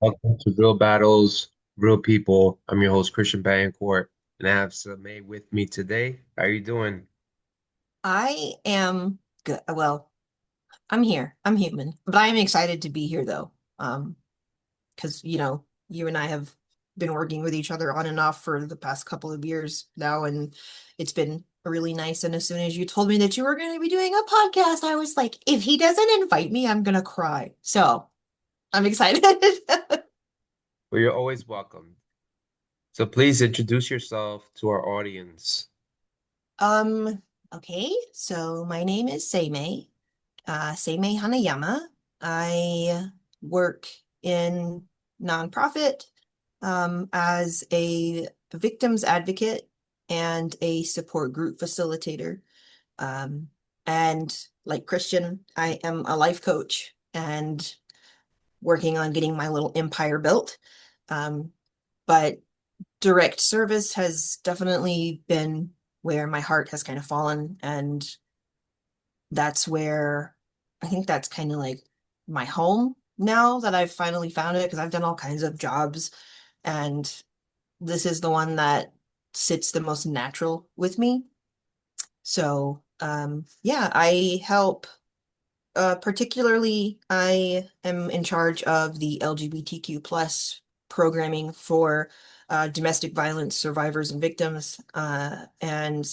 Welcome to Real Battles, Real People. I'm your host, Christian Bancourt, and I have Samay with me today. How are you doing? I am good. Well, I'm here. I'm human, but I am excited to be here though. Because you and I have been working with each other on and off for the past couple of years now, and it's been really nice. And as soon as you told me that you were going to be doing a podcast, I was like, if he doesn't invite me, I'm gonna cry. So I'm excited. Well, you're always welcome. So please introduce yourself to our audience. Um, okay, so my name is Seimei, Seimei Hanayama. I work in nonprofit as a victims advocate and a support group facilitator. Um, and like Christian, I am a life coach and working on getting my little empire built. Um, but direct service has definitely been where my heart has kind of fallen, and that's where I think that's kind of like my home now that I've finally found it because I've done all kinds of jobs, and this is the one that sits the most natural with me. So, yeah, I help. Particularly, I am in charge of the LGBTQ plus programming for domestic violence survivors and victims. And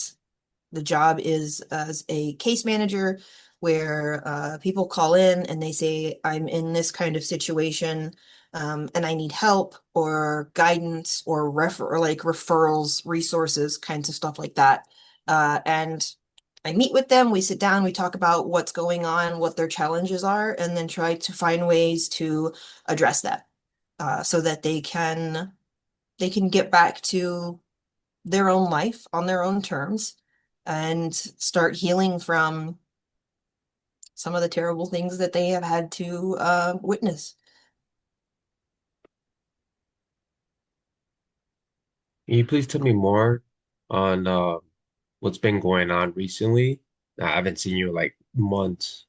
the job is as a case manager where people call in and they say, I'm in this kind of situation, and I need help or guidance or referrals, resources, kinds of stuff like that. And I meet with them, we sit down, we talk about what's going on, what their challenges are, and then try to find ways to address that so that they can get back to their own life on their own terms and start healing from some of the terrible things that they have had to witness. Can you please tell me more on what's been going on recently? I haven't seen you in like months.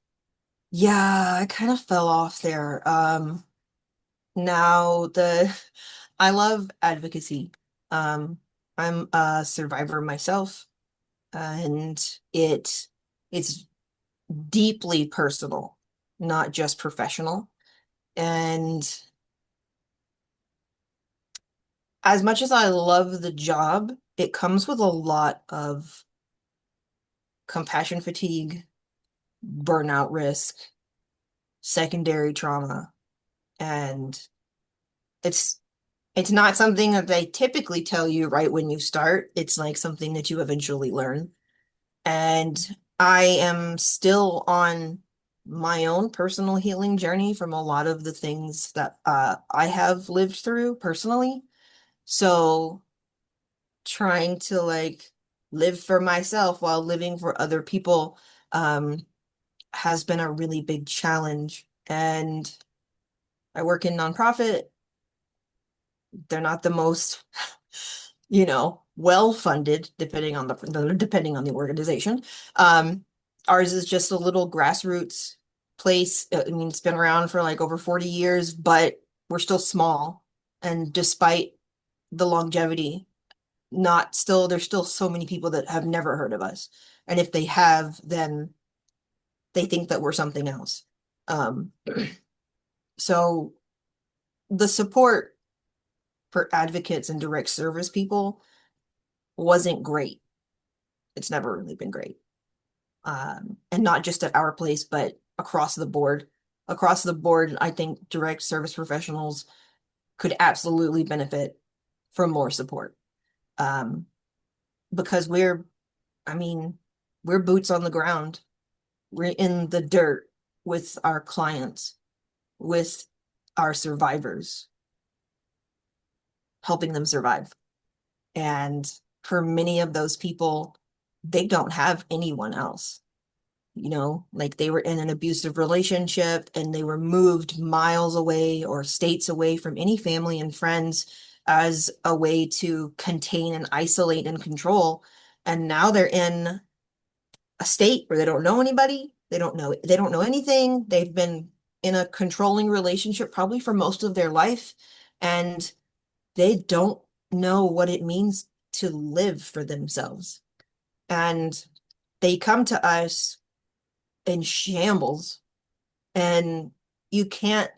Yeah, I kind of fell off there. Now the I love advocacy. Um, I'm a survivor myself, and it's deeply personal, not just professional. And as much as I love the job, it comes with a lot of compassion fatigue, burnout risk, secondary trauma, and it's it's not something that they typically tell you right when you start. It's like something that you eventually learn. And I am still on my own personal healing journey from a lot of the things that I have lived through personally. So trying to like live for myself while living for other people um, has been a really big challenge. And I work in nonprofit. They're not the most, well funded, depending on the organization. Um, Ours is just a little grassroots place. I mean, it's been around for like over 40 years, but we're still small. And despite the longevity, not still there's still so many people that have never heard of us. And if they have, then they think that we're something else. Um, so the support for advocates and direct service people wasn't great. It's never really been great. And not just at our place, but across the board. Across the board, I think direct service professionals could absolutely benefit from more support. Um, because I mean, we're boots on the ground. We're in the dirt with our clients, with our survivors, helping them survive. And for many of those people, they don't have anyone else. Like they were in an abusive relationship and they were moved miles away or states away from any family and friends as a way to contain and isolate and control. And now they're in a state where they don't know anybody. They don't know anything. They've been in a controlling relationship probably for most of their life, and they don't know what it means to live for themselves. And they come to us in shambles, and you can't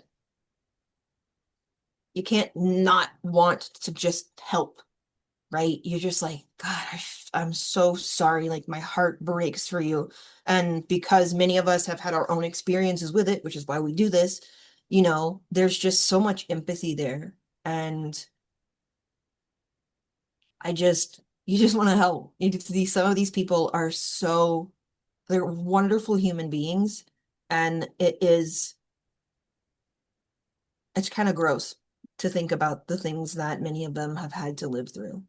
you can't not want to just help, right? You're just like, God, I'm so sorry. Like my heart breaks for you. And because many of us have had our own experiences with it, which is why we do this, there's just so much empathy there. And you just want to help. Some of these people are they're wonderful human beings. And it's kind of gross to think about the things that many of them have had to live through.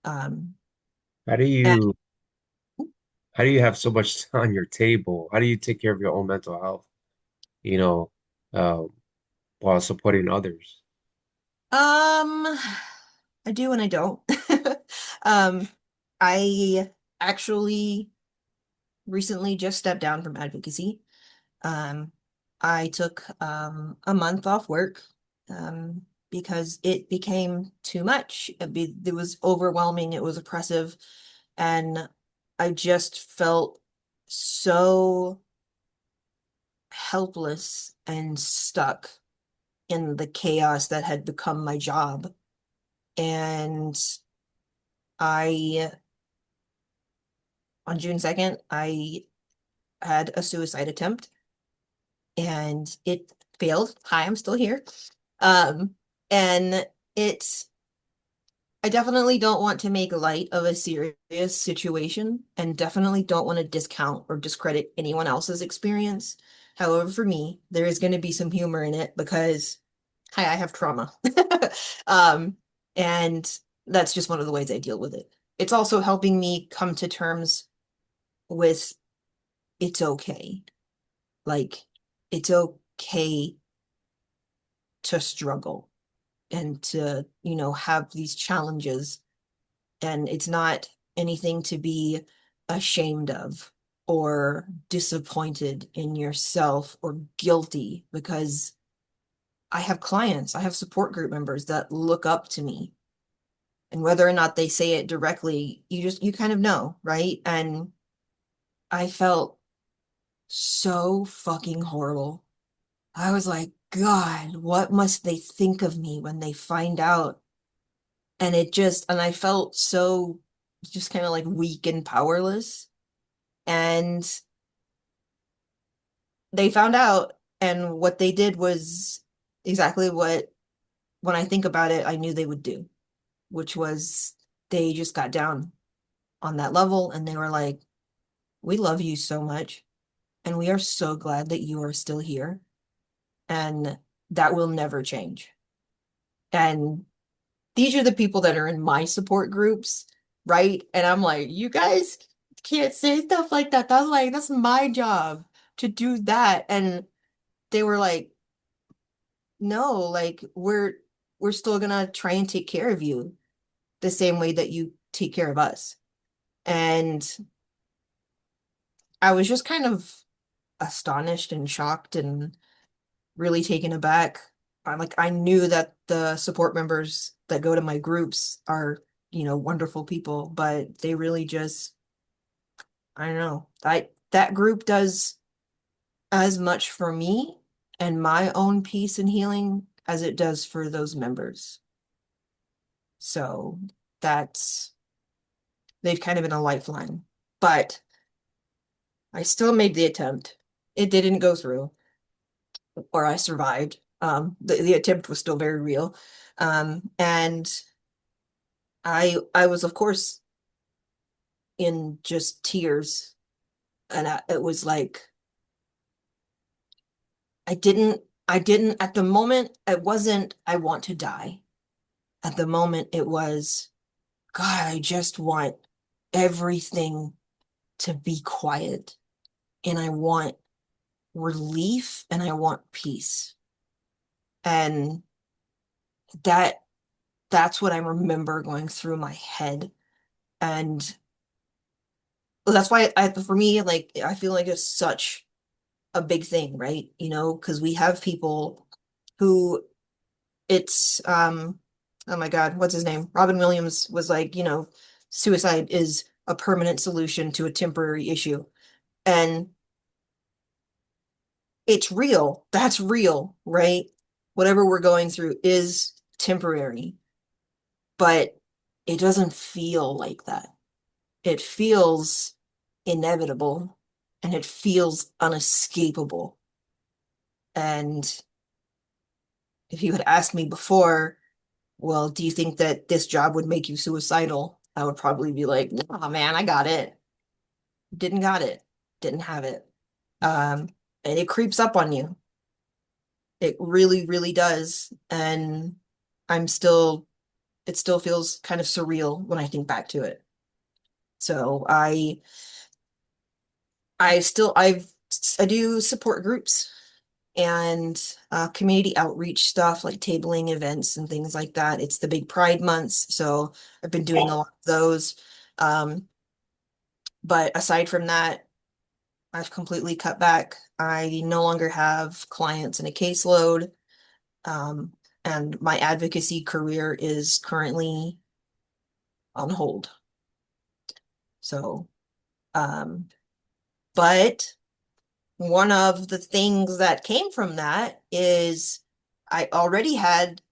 Um, How do and you how do you have so much on your table? How do you take care of your own mental health, you know, um, while supporting others? um, I do and I don't. Um, I actually recently just stepped down from advocacy. Um, I took a month off work because it became too much. It was overwhelming, it was oppressive, and I just felt so helpless and stuck in the chaos that had become my job. And I, on June 2nd, I had a suicide attempt and it failed. Hi, I'm still here. Um, and it's, I definitely don't want to make light of a serious situation and definitely don't want to discount or discredit anyone else's experience. However, for me, there is going to be some humor in it because, hi, I have trauma. Um, and that's just one of the ways I deal with it. It's also helping me come to terms with it's okay. Like, it's okay to struggle and to, have these challenges. And it's not anything to be ashamed of or disappointed in yourself or guilty because I have clients, I have support group members that look up to me. And whether or not they say it directly, you kind of know, right? And I felt so fucking horrible. I was like, God, what must they think of me when they find out? And I felt so just kind of like weak and powerless. And they found out, and what they did was exactly what, when I think about it, I knew they would do, which was they just got down on that level and they were like, we love you so much, and we are so glad that you are still here, and that will never change. And these are the people that are in my support groups, right? And I'm like, you guys can't say stuff like that. That's my job to do that. And they were like, no, like we're still gonna try and take care of you the same way that you take care of us. And I was just kind of astonished and shocked and really taken aback. I knew that the support members that go to my groups are, wonderful people, but they really just, I don't know. That group does as much for me and my own peace and healing as it does for those members. So that's they've kind of been a lifeline. But I still made the attempt. It didn't go through, or I survived. The attempt was still very real. And I was, of course, in just tears. And it was like, I didn't, at the moment, it wasn't, I want to die. At the moment, it was, God, I just want everything to be quiet. And I want relief and I want peace. And that that's what I remember going through my head. And that's why for me, like, I feel like it's such a big thing, right? Because we have people who it's oh my God, what's his name? Robin Williams was like, suicide is a permanent solution to a temporary issue. And it's real. That's real, right? Whatever we're going through is temporary, but it doesn't feel like that. It feels inevitable and it feels unescapable. And if you had asked me before, well, do you think that this job would make you suicidal? I would probably be like, oh man, I got it. Didn't got it. Didn't have it. Um, and it creeps up on you. It really, really does. And I'm still, it still feels kind of surreal when I think back to it. So I do support groups and community outreach stuff like tabling events and things like that. It's the big Pride months, so I've been doing a lot of those. Um, but aside from that, I've completely cut back. I no longer have clients in a caseload, um, and my advocacy career is currently on hold. So, um, but one of the things that came from that is I already had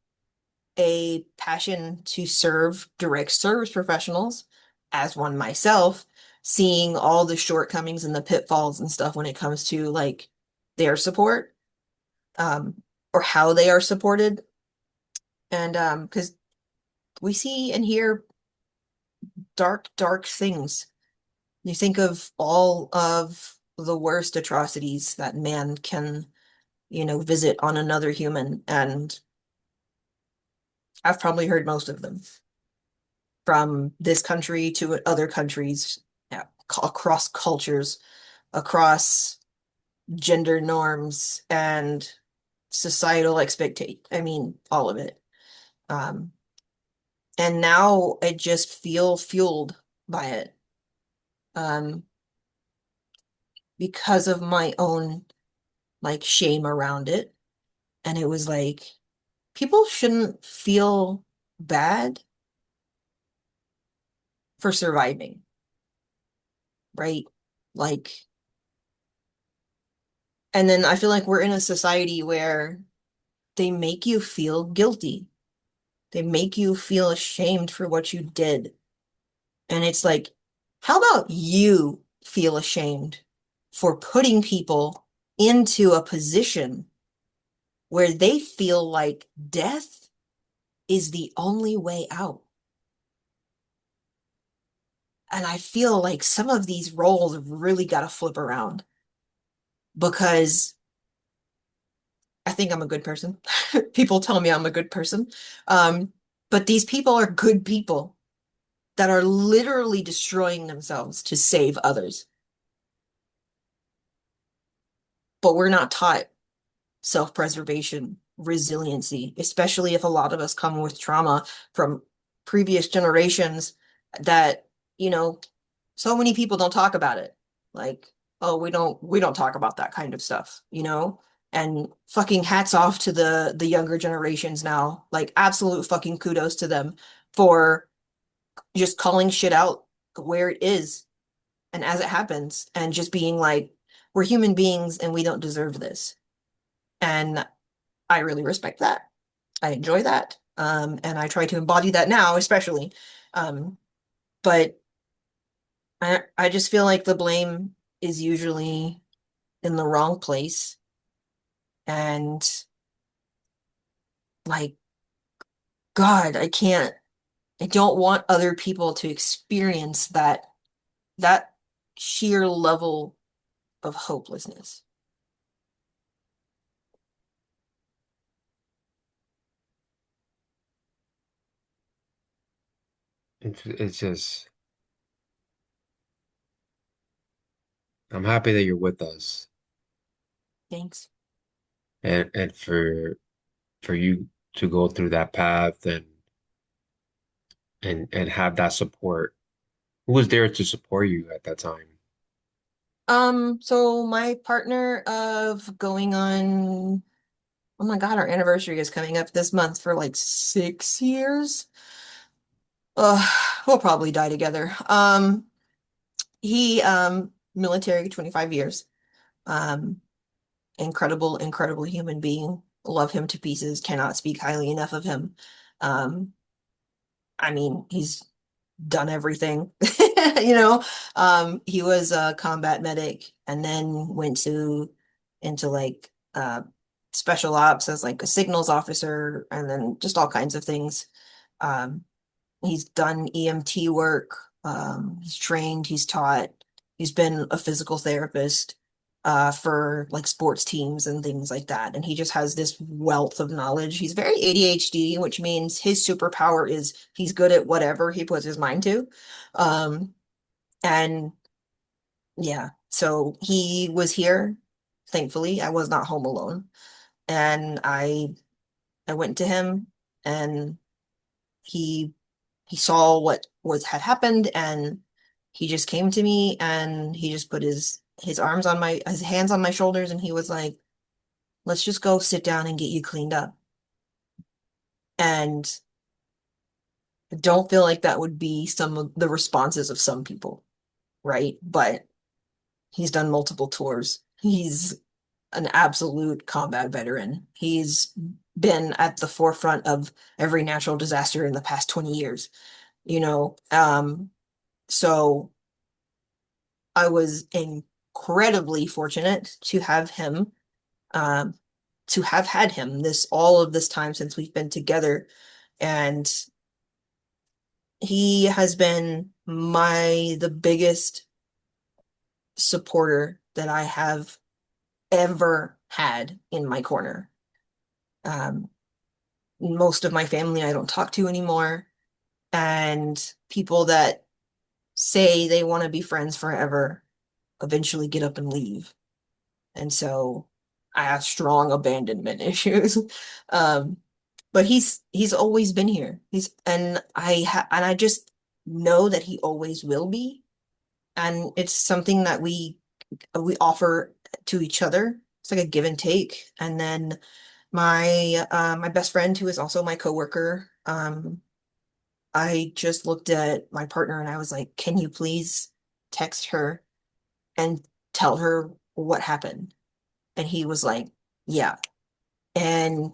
a passion to serve direct service professionals as one myself, seeing all the shortcomings and the pitfalls and stuff when it comes to like their support, um, or how they are supported. And because we see and hear dark, dark things. You think of all of the worst atrocities that man can, visit on another human, and I've probably heard most of them from this country to other countries, yeah, across cultures, across gender norms and societal expectation. I mean, all of it. Um, and now I just feel fueled by it, um, because of my own like shame around it. And it was like, people shouldn't feel bad for surviving, right? Like, and then I feel like we're in a society where they make you feel guilty. They make you feel ashamed for what you did. And it's like, how about you feel ashamed for putting people into a position where they feel like death is the only way out? And I feel like some of these roles have really got to flip around because I think I'm a good person. People tell me I'm a good person. Um, but these people are good people that are literally destroying themselves to save others. But we're not taught self-preservation, resiliency, especially if a lot of us come with trauma from previous generations that, you know, so many people don't talk about it. Like, oh, we don't talk about that kind of stuff, you know? And fucking hats off to the younger generations now. Like absolute fucking kudos to them for just calling shit out where it is and as it happens and just being like, we're human beings and we don't deserve this. And I really respect that. I enjoy that. And I try to embody that now, especially. Um, but I just feel like the blame is usually in the wrong place. And like, God, I don't want other people to experience that sheer level of hopelessness. It's just, I'm happy that you're with us, Thanks. and for you to go through that path and have that support. Who was there to support you at that time? So my partner of going on, oh my God, our anniversary is coming up this month for like 6 years. We'll probably die together. He military 25 years. Um, incredible human being. Love him to pieces. Cannot speak highly enough of him. Um, I mean, he's done everything. You know, he was a combat medic and then went to into like special ops as like a signals officer and then just all kinds of things. Um, he's done EMT work. He's trained, he's taught, he's been a physical therapist for like sports teams and things like that. And he just has this wealth of knowledge. He's very ADHD, which means his superpower is he's good at whatever he puts his mind to. Um, and yeah, so he was here. Thankfully, I was not home alone. And I went to him and he he saw what was had happened and he just came to me and he just put his arms on my his hands on my shoulders and he was like, let's just go sit down and get you cleaned up. And I don't feel like that would be some of the responses of some people, right? But he's done multiple tours. He's an absolute combat veteran. He's been at the forefront of every natural disaster in the past 20 years, you know. So I was incredibly fortunate um, to have had him this all of this time since we've been together. And he has been the biggest supporter that I have ever had in my corner. Um, Most of my family I don't talk to anymore, and people that say they want to be friends forever eventually get up and leave. And so I have strong abandonment issues. Um, but he's always been here. He's and I just know that he always will be. And it's something that we offer to each other. It's like a give and take. And then my best friend, who is also my coworker, I just looked at my partner and I was like, can you please text her and tell her what happened? And he was like, yeah. And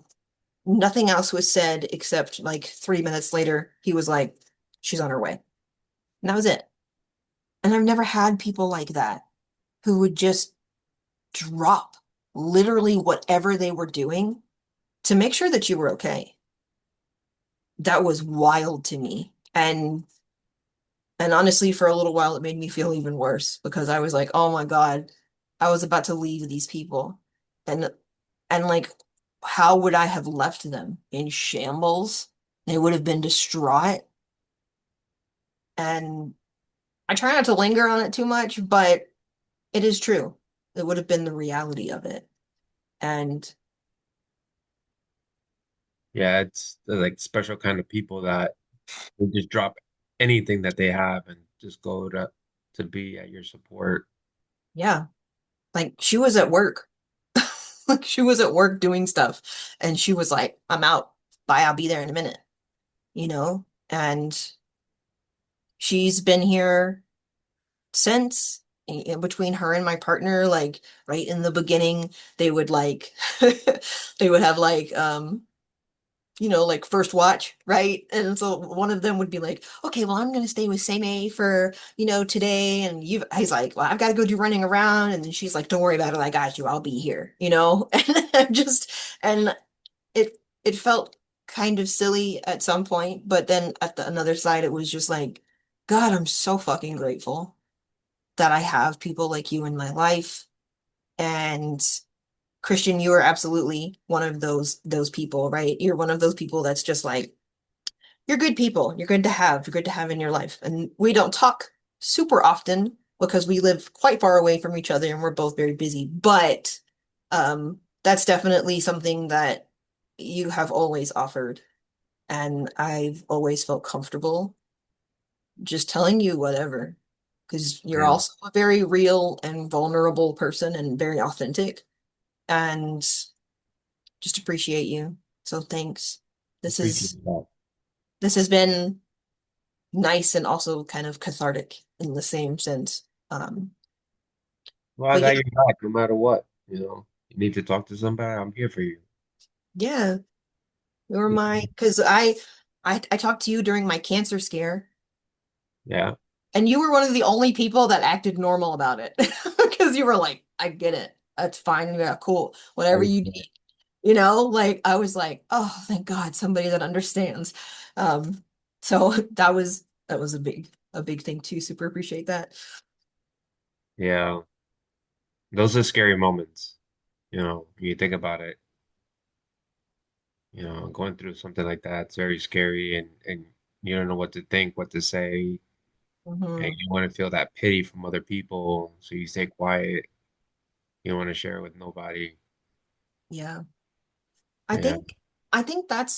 nothing else was said except like 3 minutes later, he was like, she's on her way. And that was it. And I've never had people like that who would just drop literally whatever they were doing to make sure that you were okay. That was wild to me. And honestly, for a little while, it made me feel even worse because I was like, oh my God, I was about to leave these people. And and like, how would I have left them in shambles? They would have been distraught. And I try not to linger on it too much, but it is true. It would have been the reality of it. And Yeah, it's like special kind of people that will just drop anything that they have and just go to be at your support. yeah, like she was at work. Like she was at work doing stuff. And she was like, I'm out. Bye, I'll be there in a minute, you know? And she's been here since in between her and my partner, like right in the beginning, they would like they would have like like first watch, right? And so one of them would be like, okay, well, I'm gonna stay with Seimei for, today. And he's like, well, I've got to go do running around. And then she's like, don't worry about it, I got you, I'll be here, And just and it felt kind of silly at some point, but then at the another side, it was just like, God, I'm so fucking grateful that I have people like you in my life. And Christian, you are absolutely one of those people, right? You're one of those people that's just like, you're good people. You're good to have in your life. And we don't talk super often because we live quite far away from each other and we're both very busy. But that's definitely something that you have always offered. And I've always felt comfortable just telling you whatever. because you're Yeah. also a very real and vulnerable person and very authentic, and just appreciate you. So thanks. This is Appreciate that. this has been nice and also kind of cathartic in the same sense. Well, I But got yeah, your back no matter what. You need to talk to somebody, I'm here for you. yeah, you're Yeah. my because I talked to you during my cancer scare, Yeah. and you were one of the only people that acted normal about it because you were like, I get it. That's fine. Yeah, cool. Whatever I, you need. Like I was like, oh, thank God, somebody that understands. Um, so that was a big thing too. Super appreciate that. yeah. Those are scary moments. You think about it, going through something like that, it's very scary and you don't know what to think, what to say, and Hmm. you want to feel that pity from other people, so you stay quiet. You don't want to share it with nobody. Yeah. I Yeah. think I think that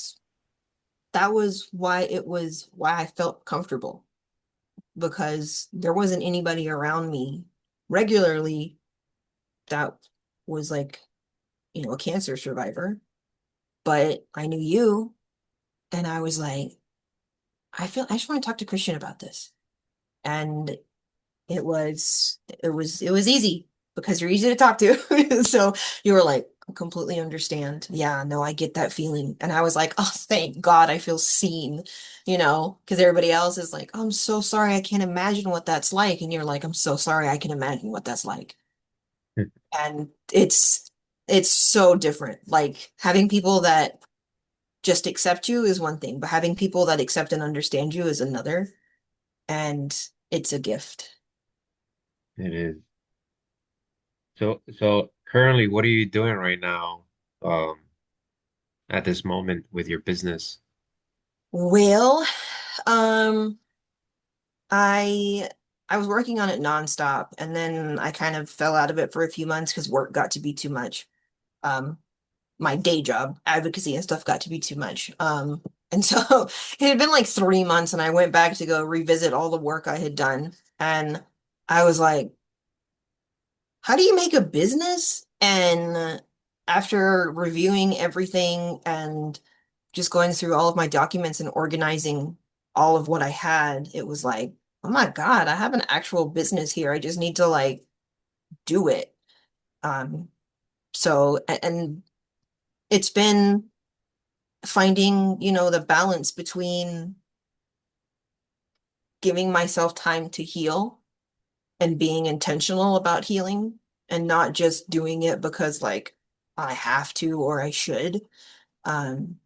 was why I felt comfortable because there wasn't anybody around me regularly that was like, a cancer survivor, but I knew you and I was like, I just want to talk to Christian about this. And it was easy because you're easy to talk to. So you were like, completely understand. Yeah, no, I get that feeling. And I was like, oh, thank God I feel seen, because everybody else is like, I'm so sorry, I can't imagine what that's like. And you're like, I'm so sorry, I can imagine what that's like. And it's so different. Like having people that just accept you is one thing, but having people that accept and understand you is another. And it's a gift. It is. So currently, what are you doing right now, um, at this moment with your business? Well, um, I I was working on it nonstop and then I kind of fell out of it for a few months because work got to be too much. Um, my day job, advocacy and stuff got to be too much. And so it had been like 3 months and I went back to go revisit all the work I had done. And I was like, how do you make a business? And after reviewing everything and just going through all of my documents and organizing all of what I had, it was like, oh my God, I have an actual business here. I just need to like do it. Um, and it's been finding, the balance between giving myself time to heal and being intentional about healing and not just doing it because like I have to or I should. Um,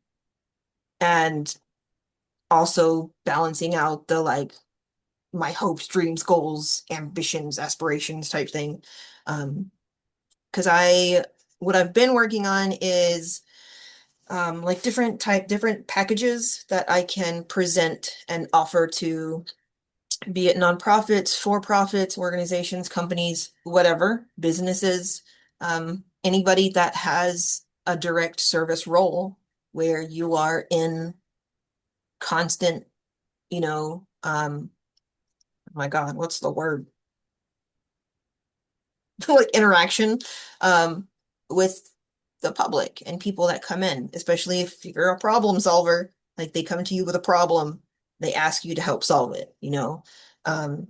and also balancing out the like my hopes, dreams, goals, ambitions, aspirations type thing. Because what I've been working on is like different packages that I can present and offer to be it nonprofits, for-profits, organizations, companies, whatever, businesses, anybody that has a direct service role where you are in constant, oh my God, what's the word? Like interaction um with the public and people that come in, especially if you're a problem solver, like they come to you with a problem, they ask you to help solve it. Um,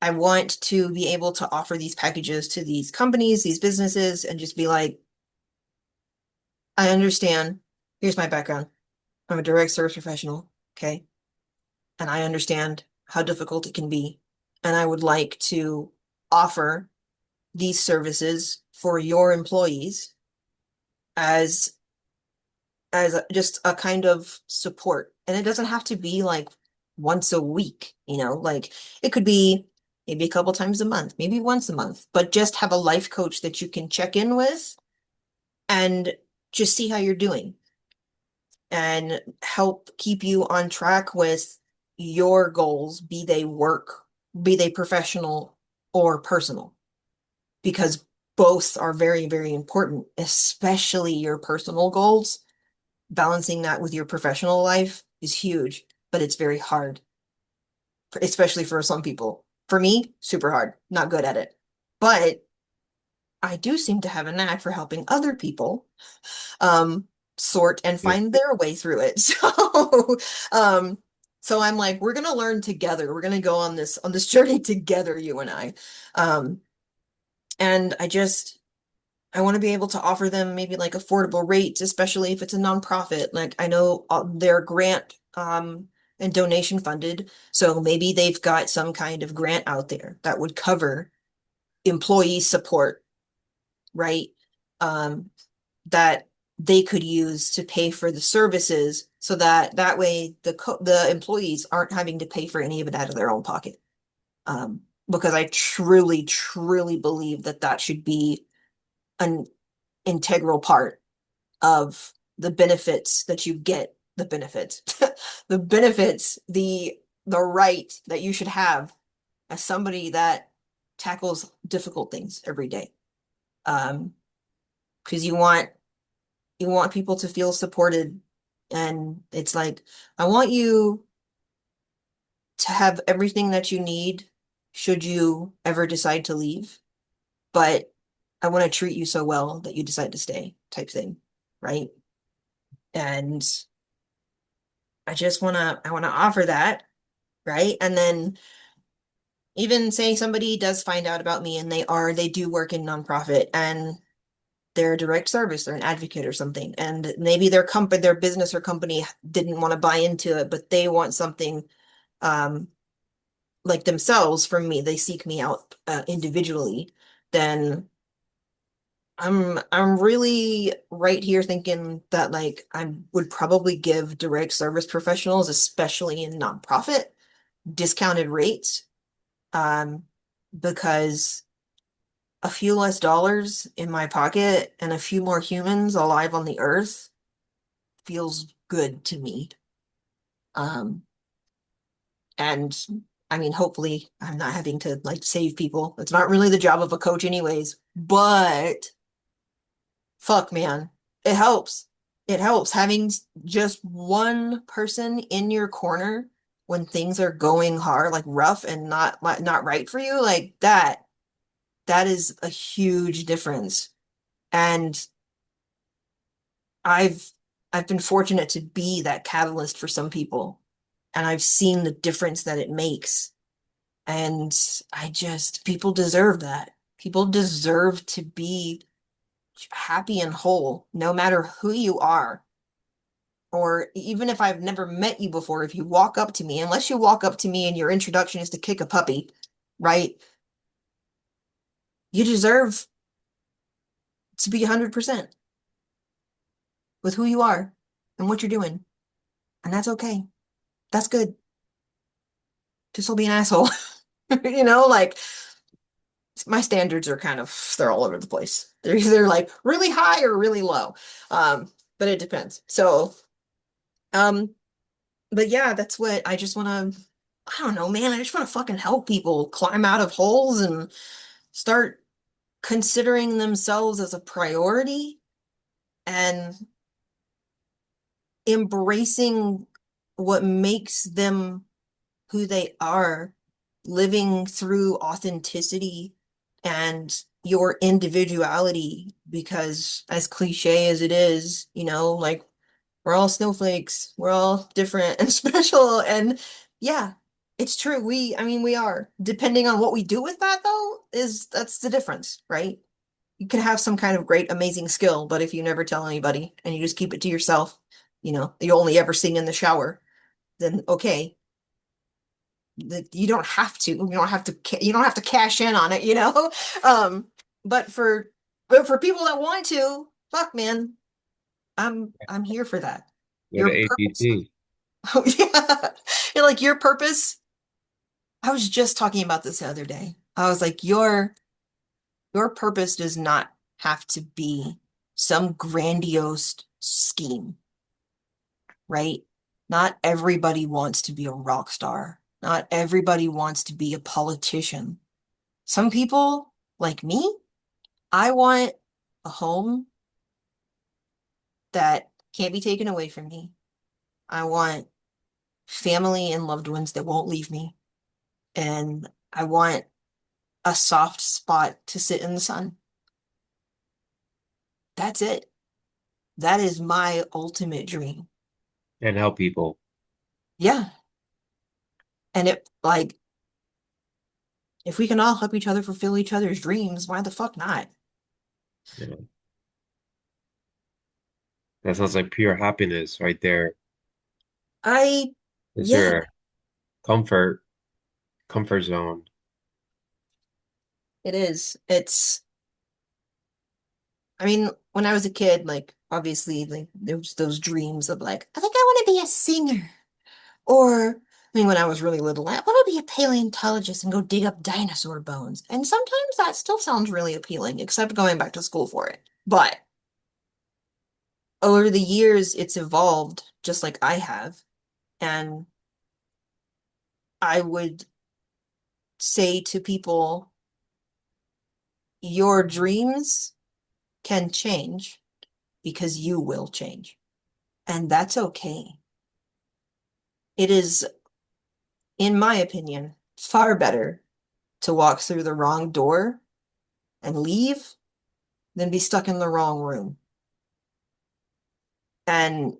I want to be able to offer these packages to these companies, these businesses, and just be like, I understand. Here's my background. I'm a direct service professional, okay? And I understand how difficult it can be. And I would like to offer these services for your employees as just a kind of support. And it doesn't have to be like once a week, like it could be maybe a couple times a month, maybe once a month, but just have a life coach that you can check in with and just see how you're doing and help keep you on track with your goals, be they work, be they professional or personal, because both are very, very important, especially your personal goals. Balancing that with your professional life is huge, but it's very hard, especially for some people. For me, super hard, not good at it. But I do seem to have a knack for helping other people um sort and Yeah. find their way through it. Um so I'm like, we're gonna learn together. We're gonna go on this journey together, you and I. Um and I want to be able to offer them maybe like affordable rates, especially if it's a nonprofit. Like I know they're grant and donation funded, so maybe they've got some kind of grant out there that would cover employee support, right? Um, that they could use to pay for the services so that that way the employees aren't having to pay for any of it out of their own pocket. Because I truly, truly believe that that should be an integral part of the benefits that you get, the benefits, the benefits, the right that you should have as somebody that tackles difficult things every day. Um, because you want people to feel supported. And it's like, I want you to have everything that you need should you ever decide to leave, but I want to treat you so well that you decide to stay type thing, right? And I want to offer that, right? And then even say somebody does find out about me and they do work in nonprofit and they're a direct service, they're an advocate or something, and maybe their business or company didn't want to buy into it, but they want something um like themselves from me, they seek me out individually, then I'm really right here thinking that like I would probably give direct service professionals, especially in nonprofit, discounted rates, um, because a few less dollars in my pocket and a few more humans alive on the earth feels good to me. Um, and I mean, hopefully I'm not having to like save people. It's not really the job of a coach anyways, but fuck, man, it helps. It helps having just one person in your corner when things are going hard, like rough and not right for you, like that is a huge difference. And I've I've been fortunate to be that catalyst for some people, and I've seen the difference that it makes. And people deserve that. People deserve to be happy and whole, no matter who you are. Or even if I've never met you before, if you walk up to me, unless you walk up to me and your introduction is to kick a puppy, right? You deserve to be 100% with who you are and what you're doing. And that's okay. That's good. Just don't be an asshole. You know, like my standards are they're all over the place. They're either like really high or really low. But it depends. So, um, but yeah, that's what I just want to, I don't know, man. I just want to fucking help people climb out of holes and start considering themselves as a priority and embracing what makes them who they are, living through authenticity and your individuality. Because as cliche as it is, you know, like we're all snowflakes, we're all different and special. And yeah, it's true. I mean, we are. Depending on what we do with that, though, that's the difference, right? You can have some kind of great, amazing skill, but if you never tell anybody and you just keep it to yourself, you know, you only ever sing in the shower, then okay, you don't have to. You don't have to cash in on it, you know? Um, but for people that want to, fuck man, I'm here for that. Go to Your purpose. ADT. Oh yeah. You're like your purpose. I was just talking about this the other day. I was like, your purpose does not have to be some grandiose scheme, right? Not everybody wants to be a rock star. Not everybody wants to be a politician. Some people, like me, I want a home that can't be taken away from me. I want family and loved ones that won't leave me. And I want a soft spot to sit in the sun. That's it. That is my ultimate dream. and help people. Yeah. And it like if we can all help each other fulfill each other's dreams, why the fuck not? You know, that sounds like pure happiness right there. I It's yeah, your comfort zone. it is. I mean, when I was a kid, like obviously like there was those dreams of like, I think I want to be a singer. Or I mean, when I was really little, I want to be a paleontologist and go dig up dinosaur bones. And sometimes that still sounds really appealing, except going back to school for it. But over the years, it's evolved just like I have. And I would say to people, your dreams can change because you will change. And that's okay. It is, in my opinion, far better to walk through the wrong door and leave than be stuck in the wrong room. And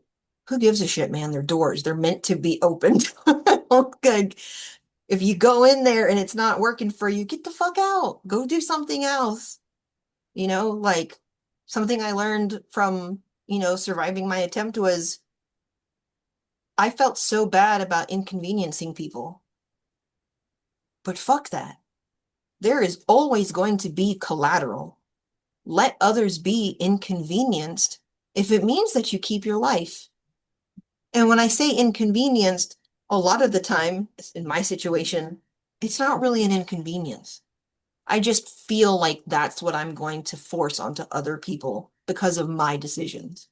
who gives a shit, man? They're doors. They're meant to be opened. Good. If you go in there and it's not working for you, get the fuck out. Go do something else. Like something I learned from, surviving my attempt was I felt so bad about inconveniencing people. But fuck that. There is always going to be collateral. Let others be inconvenienced if it means that you keep your life. And when I say inconvenienced, a lot of the time, in my situation, it's not really an inconvenience. I just feel like that's what I'm going to force onto other people because of my decisions.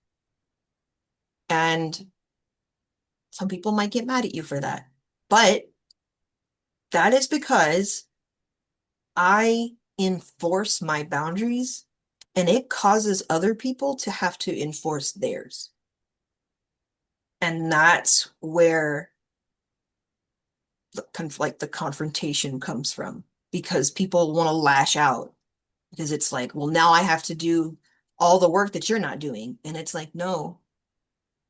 And some people might get mad at you for that. But that is because I enforce my boundaries and it causes other people to have to enforce theirs. And that's where the confrontation comes from because people want to lash out because it's like, well, now I have to do all the work that you're not doing. And it's like, no,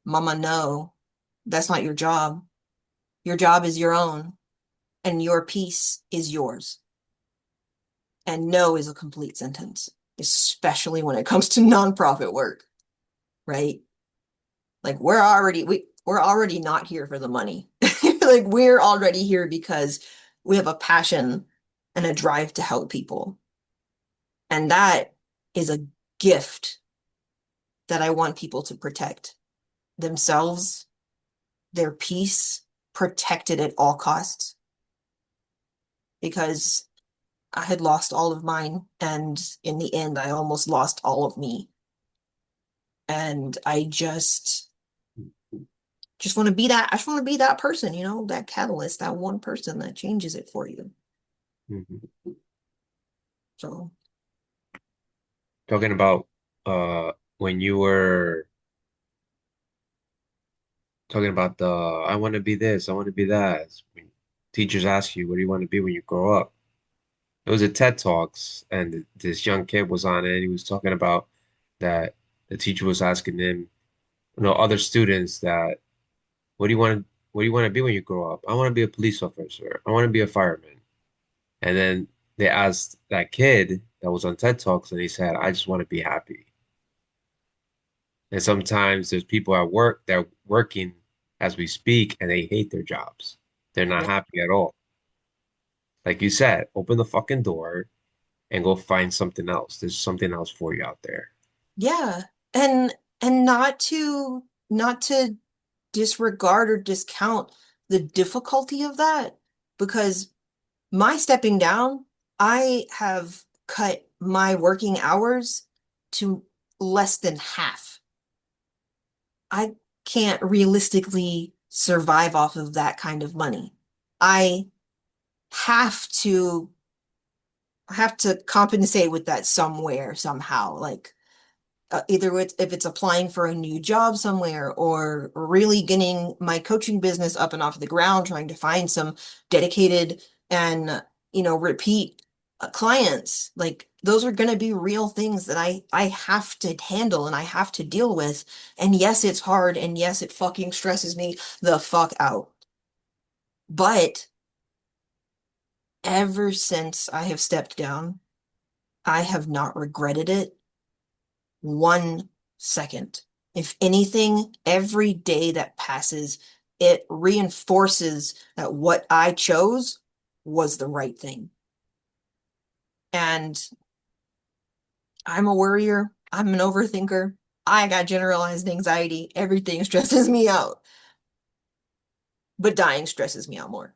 mama, no, that's not your job. Your job is your own and your peace is yours. And no is a complete sentence, especially when it comes to nonprofit work, right? Like we're already not here for the money. Like we're already here because we have a passion and a drive to help people. And that is a gift that I want people to protect themselves, their peace, protected at all costs because I had lost all of mine and in the end I almost lost all of me. And I just want to be that. I just want to be that person, that catalyst, that one person that changes it for you. Mhm. So, Talking about when you were talking about the I want to be this, I want to be that. When teachers ask you, what do you want to be when you grow up? It was a TED Talks, and this young kid was on it. And he was talking about that the teacher was asking him, other students that, what do you want to be when you grow up? I want to be a police officer. I want to be a fireman. And then they asked that kid that was on TED Talks, and he said, I just want to be happy. And sometimes there's people at work that are working as we speak, and they hate their jobs. They're not yeah. happy at all. Like you said, open the fucking door and go find something else. There's something else for you out there. Yeah. And not to disregard or discount the difficulty of that because my stepping down, I have cut my working hours to less than half. I can't realistically survive off of that kind of money. I have to have to compensate with that somewhere, somehow. Like either if it's applying for a new job somewhere or really getting my coaching business up and off the ground, trying to find some dedicated and repeat clients. Like those are going to be real things that I have to handle and I have to deal with. And yes, it's hard and yes, it fucking stresses me the fuck out. But ever since I have stepped down, I have not regretted it 1 second. If anything, every day that passes, it reinforces that what I chose was the right thing. And I'm a worrier. I'm an overthinker. I got generalized anxiety. Everything stresses me out, but dying stresses me out more.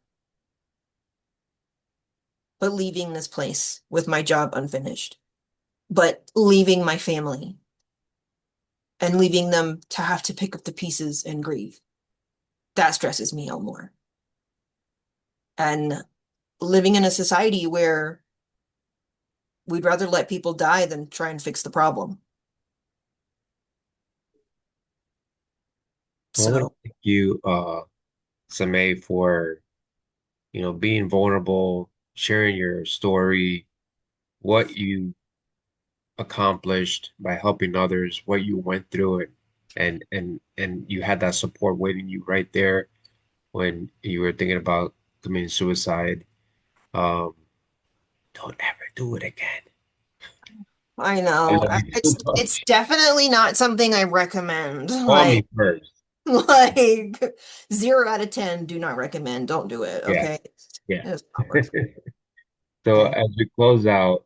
But leaving this place with my job unfinished, but leaving my family and leaving them to have to pick up the pieces and grieve, that stresses me out more. And living in a society where we'd rather let people die than try and fix the problem. I want to So, thank you, Samay, for being vulnerable, sharing your story, what you accomplished by helping others, what you went through it, and you had that support waiting you right there when you were thinking about committing suicide. Um, don't ever do it again. I I know love you it's too it's much. definitely not something I recommend. Call Like me first. like 0 out of 10, do not recommend. Don't do it. Yeah, Okay. yeah. It's not worth So it. as we close out,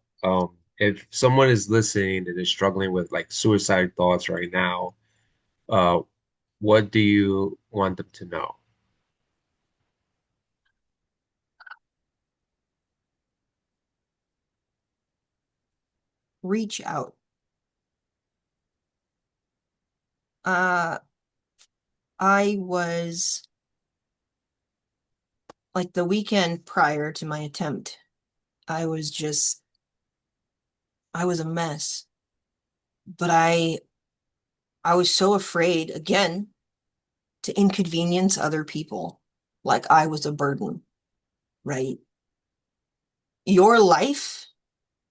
if someone is listening and is struggling with like suicide thoughts right now, uh, what do you want them to know? Reach out. Uh, I was like the weekend prior to my attempt, I was just, I was a mess. But I was so afraid again to inconvenience other people. Like I was a burden, right? Your life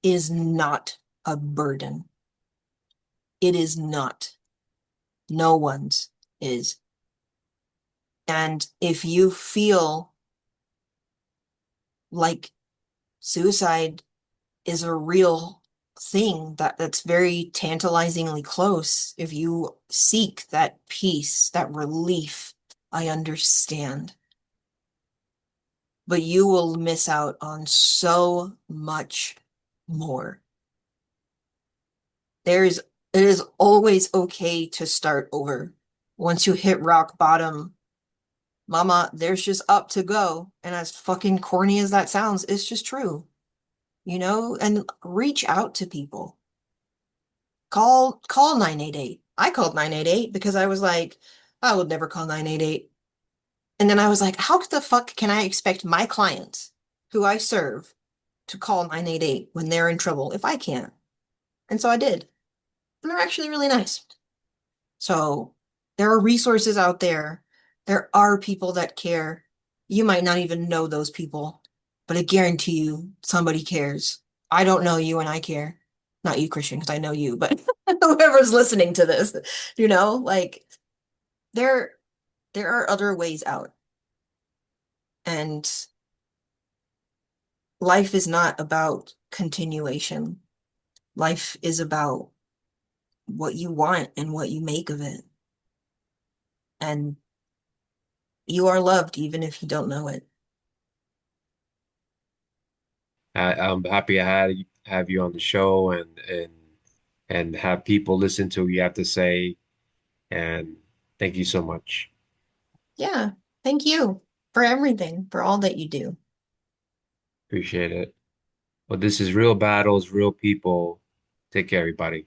is not a burden. It is not. No one's is. And if you feel like suicide is a real thing that's very tantalizingly close, if you seek that peace, that relief, I understand. But you will miss out on so much more. There's it is always okay to start over. Once you hit rock bottom, mama, there's just up to go. And as fucking corny as that sounds, it's just true, and reach out to people. Call 988. I called 988 because I was like, I would never call 988. And then I was like, how the fuck can I expect my clients who I serve to call 988 when they're in trouble if I can't? And so I did. And they're actually really nice. So there are resources out there. There are people that care. You might not even know those people, but I guarantee you somebody cares. I don't know you and I care. Not you, Christian, because I know you, but whoever's listening to this, like there there are other ways out. And life is not about continuation. Life is about what you want and what you make of it. And you are loved even if you don't know it. I'm happy I have you on the show and have people listen to what you have to say. And thank you so much. Yeah. Thank you for everything, for all that you do. Appreciate it. Well, this is Real Battles, Real People. Take care, everybody.